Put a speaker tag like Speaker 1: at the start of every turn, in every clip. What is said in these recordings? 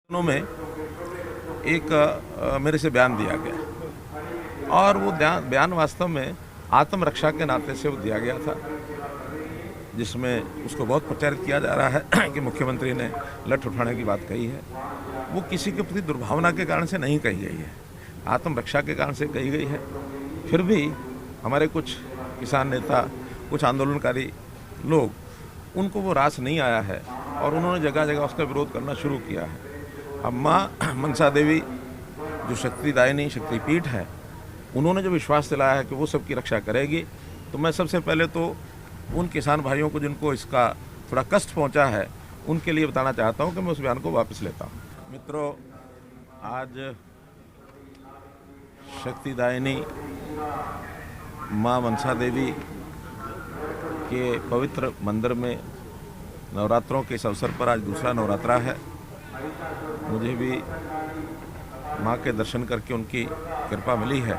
Speaker 1: दिनों में एक मेरे से बयान दिया गया और वो बयान वास्तव में आत्मरक्षा के नाते से वो दिया गया था, जिसमें उसको बहुत प्रचारित किया जा रहा है कि मुख्यमंत्री ने लठ उठाने की बात कही है। वो किसी के प्रति दुर्भावना के कारण से नहीं कही गई है, आत्मरक्षा के कारण से कही गई है। फिर भी हमारे कुछ किसान नेता, कुछ आंदोलनकारी लोग, उनको वो रास नहीं आया है और उन्होंने जगह जगह उसका विरोध करना शुरू किया है। अब माँ मनसा देवी जो शक्तिदायिनी शक्तिपीठ है, उन्होंने जो विश्वास दिलाया है कि वो सबकी रक्षा करेगी, तो मैं सबसे पहले तो उन किसान भाइयों को जिनको इसका थोड़ा कष्ट पहुंचा है, उनके लिए बताना चाहता हूं कि मैं उस बयान को वापस लेता हूं। मित्रों, आज शक्तिदायिनी माँ मनसा देवी के पवित्र मंदिर में नवरात्रों के इस अवसर पर आज दूसरा नवरात्रा है। मुझे भी माँ के दर्शन करके उनकी कृपा मिली है।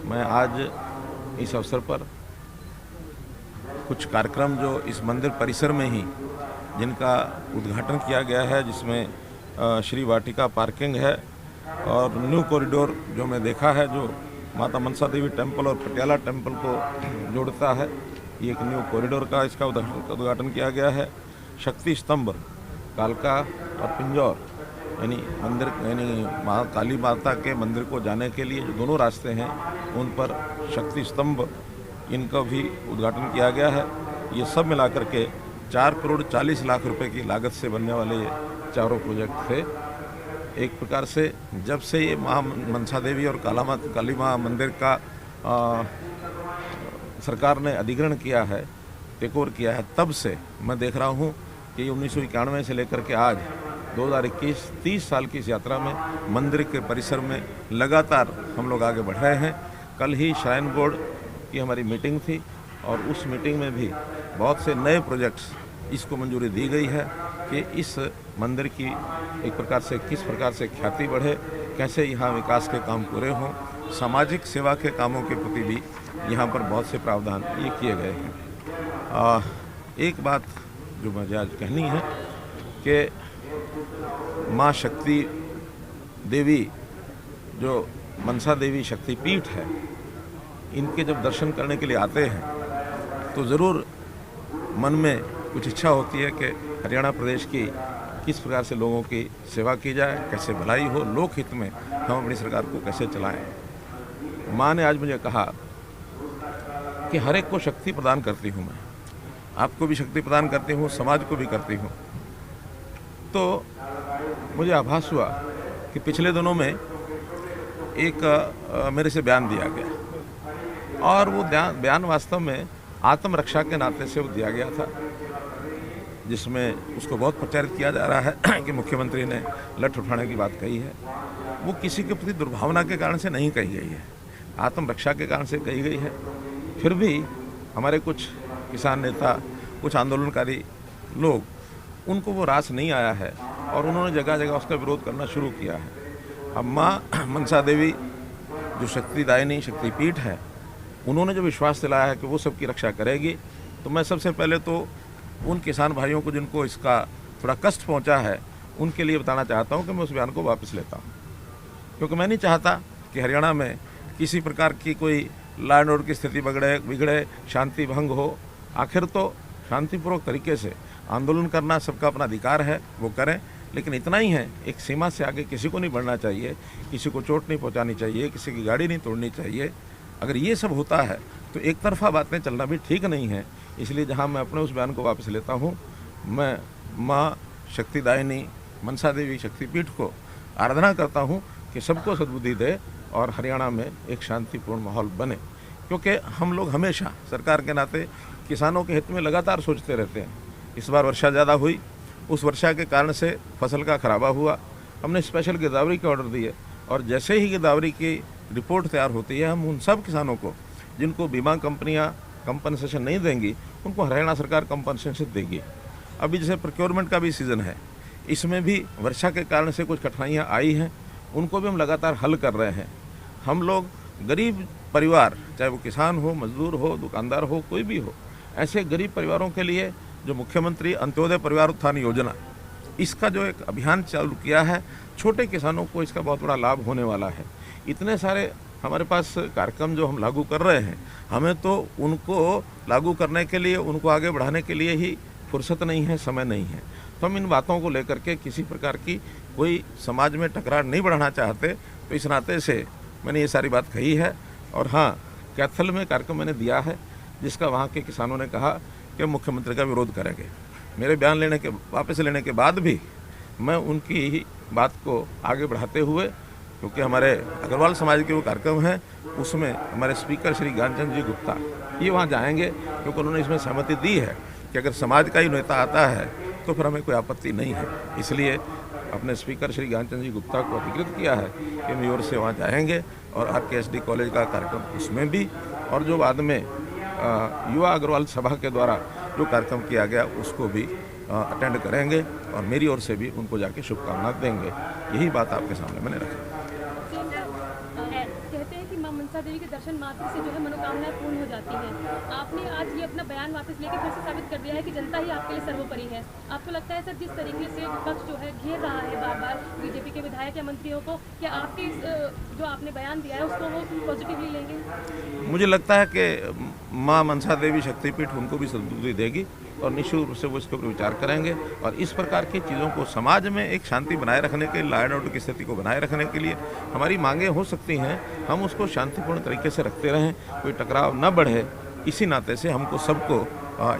Speaker 1: मैं आज इस अवसर पर कुछ कार्यक्रम जो इस मंदिर परिसर में ही जिनका उद्घाटन किया गया है, जिसमें श्री वाटिका पार्किंग है और न्यू कॉरिडोर जो मैं देखा है, जो माता मनसा देवी टेम्पल और पटियाला टेम्पल को जोड़ता है, ये एक न्यू कॉरिडोर का इसका उद्घाटन किया गया है। शक्ति स्तंभ कालका और पिंजौर यानी मंदिर माँ काली माता के मंदिर को जाने के लिए जो दोनों रास्ते हैं, उन पर शक्ति स्तंभ इनका भी उद्घाटन किया गया है। ये सब मिलाकर के 4,40,00,000 रुपए की लागत से बनने वाले ये चारों प्रोजेक्ट थे। एक प्रकार से जब से ये माँ मनसा देवी और काली माँ मंदिर का सरकार ने अधिग्रहण किया है, टेकओवर किया है, तब से मैं देख रहा हूँ कि 1991 से लेकर के आज 2021 30 साल की इस यात्रा में मंदिर के परिसर में लगातार हम लोग आगे बढ़ रहे हैं। कल ही श्राइन बोर्ड की हमारी मीटिंग थी और उस मीटिंग में भी बहुत से नए प्रोजेक्ट्स इसको मंजूरी दी गई है कि इस मंदिर की एक प्रकार से किस प्रकार से ख्याति बढ़े, कैसे यहाँ विकास के काम पूरे हों, सामाजिक सेवा के कामों के प्रति भी यहाँ पर बहुत से प्रावधान ये किए गए हैं। एक बात जो मुझे आज कहनी है कि माँ शक्ति देवी जो मनसा देवी शक्तिपीठ है, इनके जब दर्शन करने के लिए आते हैं तो ज़रूर मन में कुछ इच्छा होती है कि हरियाणा प्रदेश की किस प्रकार से लोगों की सेवा की जाए, कैसे भलाई हो, लोक हित में हम अपनी सरकार को कैसे चलाएं। माँ ने आज मुझे कहा कि हर एक को शक्ति प्रदान करती हूँ, मैं आपको भी शक्ति प्रदान करती हूँ, समाज को भी करती हूँ। तो मुझे आभास हुआ कि पिछले दिनों में एक मेरे से बयान दिया गया और वो बयान वास्तव में आत्मरक्षा के नाते से वो दिया गया था, जिसमें उसको बहुत प्रचारित किया जा रहा है कि मुख्यमंत्री ने लठ उठाने की बात कही है। वो किसी के प्रति दुर्भावना के कारण से नहीं कही गई है, आत्मरक्षा के कारण से कही गई है। फिर भी हमारे कुछ किसान नेता, कुछ आंदोलनकारी लोग, उनको वो रास नहीं आया है और उन्होंने जगह जगह उसका विरोध करना शुरू किया है। अब माँ मनसा देवी जो शक्तिदायिनी शक्तिपीठ है, उन्होंने जो विश्वास दिलाया है कि वो सबकी रक्षा करेगी, तो मैं सबसे पहले तो उन किसान भाइयों को जिनको इसका थोड़ा कष्ट पहुंचा है, उनके लिए बताना चाहता हूं कि मैं उस बयान को वापस लेता हूं, क्योंकि मैं नहीं चाहता कि हरियाणा में किसी प्रकार की कोई लॉ एंड ऑर्डर की स्थिति बिगड़े, शांति भंग हो। आखिर तो शांतिपूर्वक तरीके से आंदोलन करना सबका अपना अधिकार है, वो करें, लेकिन इतना ही है, एक सीमा से आगे किसी को नहीं बढ़ना चाहिए, किसी को चोट नहीं पहुँचानी चाहिए, किसी की गाड़ी नहीं तोड़नी चाहिए। अगर ये सब होता है तो एक तरफा बातें चलना भी ठीक नहीं है। इसलिए जहां मैं अपने उस बयान को वापस लेता हूं, मैं माँ शक्तिदायिनी मनसा देवी शक्तिपीठ को आराधना करता हूं कि सबको सद्बुद्धि दे और हरियाणा में एक शांतिपूर्ण माहौल बने, क्योंकि हम लोग हमेशा सरकार के नाते किसानों के हित में लगातार सोचते रहते हैं। इस बार वर्षा ज़्यादा हुई, उस वर्षा के कारण से फसल का खराबा हुआ, हमने स्पेशल गिरदावरी के ऑर्डर दिए और जैसे ही गिरदावरी की रिपोर्ट तैयार होती है, हम उन सब किसानों को जिनको बीमा कंपनियां कंपनसेशन नहीं देंगी, उनको हरियाणा सरकार कंपनसेशन देगी। अभी जैसे प्रोक्योरमेंट का भी सीज़न है, इसमें भी वर्षा के कारण से कुछ कठिनाइयां आई हैं, उनको भी हम लगातार हल कर रहे हैं। हम लोग गरीब परिवार, चाहे वो किसान हो, मजदूर हो, दुकानदार हो, कोई भी हो, ऐसे गरीब परिवारों के लिए जो मुख्यमंत्री अंत्योदय परिवार उत्थान योजना इसका जो एक अभियान चालू किया है, छोटे किसानों को इसका बहुत बड़ा लाभ होने वाला है। इतने सारे हमारे पास कार्यक्रम जो हम लागू कर रहे हैं, हमें तो उनको लागू करने के लिए, उनको आगे बढ़ाने के लिए ही फुर्सत नहीं है, समय नहीं है। तो हम इन बातों को लेकर के किसी प्रकार की कोई समाज में टकरार नहीं बढ़ाना चाहते, तो इस नाते से मैंने ये सारी बात कही है। और हाँ, कैथल में कार्यक्रम मैंने दिया है, जिसका वहाँ के किसानों ने कहा कि मुख्यमंत्री का विरोध करेंगे। मेरे बयान वापस लेने के बाद भी मैं उनकी ही बात को आगे बढ़ाते हुए, क्योंकि हमारे अग्रवाल समाज के वो कार्यक्रम हैं, उसमें हमारे स्पीकर श्री ज्ञानचंद जी गुप्ता ये वहाँ जाएंगे, क्योंकि उन्होंने इसमें सहमति दी है कि अगर समाज का ही नेता आता है तो फिर हमें कोई आपत्ति नहीं है। इसलिए अपने स्पीकर श्री ज्ञानचंद जी गुप्ता को अधिकृत किया है कि वे ओर से वहाँ जाएंगे और RKSD कॉलेज का कार्यक्रम उसमें भी, और जो बाद में युवा अग्रवाल सभा के द्वारा जो कार्यक्रम किया गया उसको भी अटेंड करेंगे, और मेरी ओर से भी उनको जाके शुभकामनाएं देंगे। यही बात आपके सामने मैंने रखी।
Speaker 2: कहते हैं कि मां मनसा देवी के दर्शन मात्र से जो है मनोकामनाएं पूर्ण हो जाती हैं। आपने आज ये अपना बयान वापस लेकर फिर से साबित कर दिया है कि जनता ही आपके लिए सर्वोपरि है। आपको लगता है सर, जिस तरीके से विपक्ष जो है घेर रहा है बार बार बीजेपी के विधायक या मंत्रियों को, क्या आपके जो आपने बयान दिया है उसको वो पॉजिटिवली लेंगे?
Speaker 1: मुझे लगता है कि माँ मनसा देवी शक्तिपीठ उनको भी सद्बुद्धि देगी, और निश्चित रूप से वो इसके ऊपर विचार करेंगे। और इस प्रकार की चीज़ों को समाज में एक शांति बनाए रखने के लिए, लॉ एंड ऑर्डर की स्थिति को बनाए रखने के लिए हमारी मांगें हो सकती हैं, हम उसको शांतिपूर्ण तरीके से रखते रहें, कोई टकराव न बढ़े। इसी नाते से हमको सबको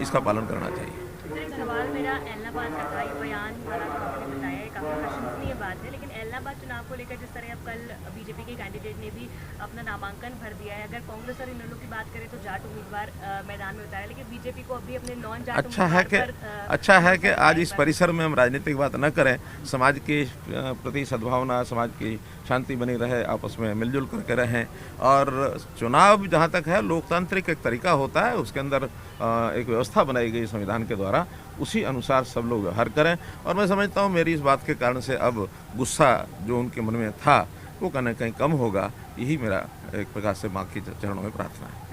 Speaker 1: इसका पालन करना चाहिए।
Speaker 3: एक सवाल मेरा एलनाबाद का था। ये बयान वाला जो आपने बताया है काफ़ी प्रशंसनीय बात है, लेकिन एलनाबाद चुनाव को लेकर जिस तरह अब कल बीजेपी के कैंडिडेट ने भी अपना नामांकन भर दिया है, अगर कांग्रेस और इनेलो की बात करें तो जाट उम्मीदवार मैदान में उतारे, लेकिन बीजेपी को अभी अपने नॉन जाट
Speaker 1: अच्छा है कि आज इस परिसर में हम राजनीतिक बात न करें, समाज के प्रति सद्भावना, समाज की शांति बनी रहे, आपस में मिलजुल करके रहें। और चुनाव जहाँ तक है लोकतांत्रिक एक तरीका होता है, उसके अंदर एक व्यवस्था बनाई गई संविधान के द्वारा, उसी अनुसार सब लोग व्यवहार करें। और मैं समझता हूँ मेरी इस बात के कारण से अब गुस्सा जो उनके मन में था वो कहीं ना कहीं कम होगा। यही मेरा एक प्रकार से माँ के चरणों में प्रार्थना है।